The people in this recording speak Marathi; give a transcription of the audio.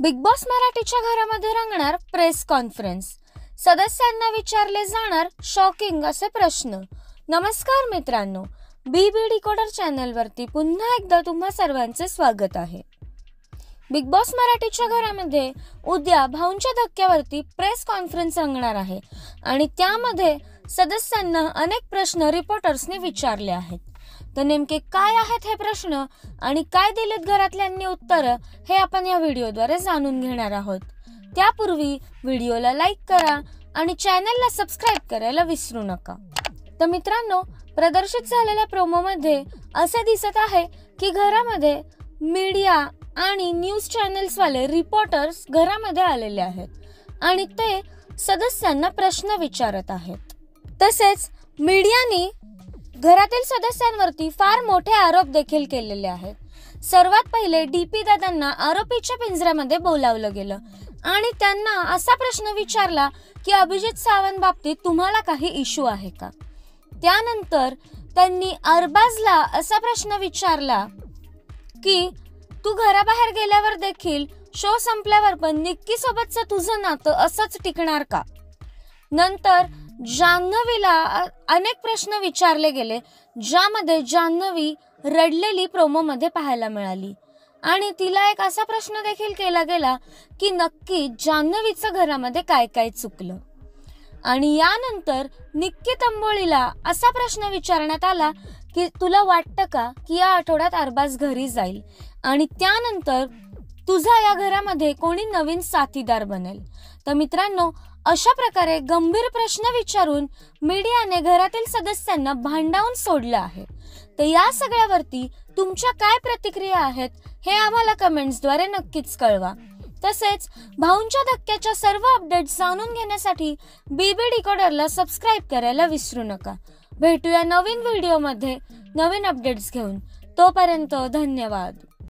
बिग बॉस मराठीच्या घरामध्ये रंगणार प्रेस कॉन्फरन्स. सदस्यांना विचारले जाणार शॉकिंग असे प्रश्न. नमस्कार मित्रांनो, बीबी डिकोडर चॅनलवरती पुन्हा एकदा तुम्हा सर्वांचे स्वागत आहे. बिग बॉस मराठीच्या घरामध्ये उद्या भाऊंच्या धक्क्यावरती प्रेस कॉन्फरन्स रंगणार आहे आणि त्यामध्ये सदस्यांना अनेक प्रश्न रिपोर्टर्सने विचारले आहेत. तर नेमके काय आहेत हे प्रश्न आणि काय दिलेत घरातल्यांनी उत्तरं हे आपण या व्हिडिओद्वारे जाणून घेणार आहोत. त्यापूर्वी व्हिडिओला लाईक करा आणि चॅनलला सबस्क्राईब करायला विसरू नका. तर मित्रांनो, प्रदर्शित झालेल्या प्रोमोमध्ये असे दिसत आहे की घरामध्ये मीडिया आणि न्यूज चॅनल्सवाले रिपोर्टर्स घरामध्ये आलेले आहेत आणि ते सदस्यांना प्रश्न विचारत आहेत. तसेच मीडियाने घरातील सदस्यांवरती फार मोठे आरोप देखील केलेले आहेत. सर्वात पहिले डीपी दादांना आरोपीच्या पिंजऱ्यामध्ये बोलावलं गेलं आणि त्यांना असा प्रश्न विचारला की अभिजित सावंत बाबतीत तुम्हाला काही इश्यू आहे का. त्यानंतर त्यांनी अरबाजला असा प्रश्न विचारला की तू घराबाहेर गेल्यावर देखील शो संपल्यावर पण निक्की सोबतचं तुझं नातं असंच टिकणार का. नंतर जान्हवीला अनेक प्रश्न विचारले गेले, ज्यामध्ये जान्हवी रडलेली प्रोमोमध्ये पाहायला मिळाली आणि तिला एक असा प्रश्न देखील केला गेला की नक्की जान्हवीचं घरामध्ये काय काय चुकलं. आणि यानंतर निक्की तंबोळीला असा प्रश्न विचारण्यात आला की तुला वाटतं का की या आठवड्यात अरबाज घरी जाईल आणि त्यानंतर तुझा या घरामध्ये कोणी नवीन साथीदार बनेल. तर मित्रांनो, अशा प्रकारे गंभीर प्रश्न विचारून मीडियाने घरातील सदस्यांना भांडावून सोडलं आहे. तर या सगळ्यावरती तुमच्या काय प्रतिक्रिया आहेत हे आम्हाला कमेंट्सद्वारे नक्कीच कळवा. तसेच भाऊंच्या धक्क्याच्या सर्व अपडेट्स जाणून घेण्यासाठी बीबी डिकोडरला सबस्क्राईब करायला विसरू नका. भेटूया नवीन व्हिडिओमध्ये नवीन अपडेट्स घेऊन. तोपर्यंत धन्यवाद.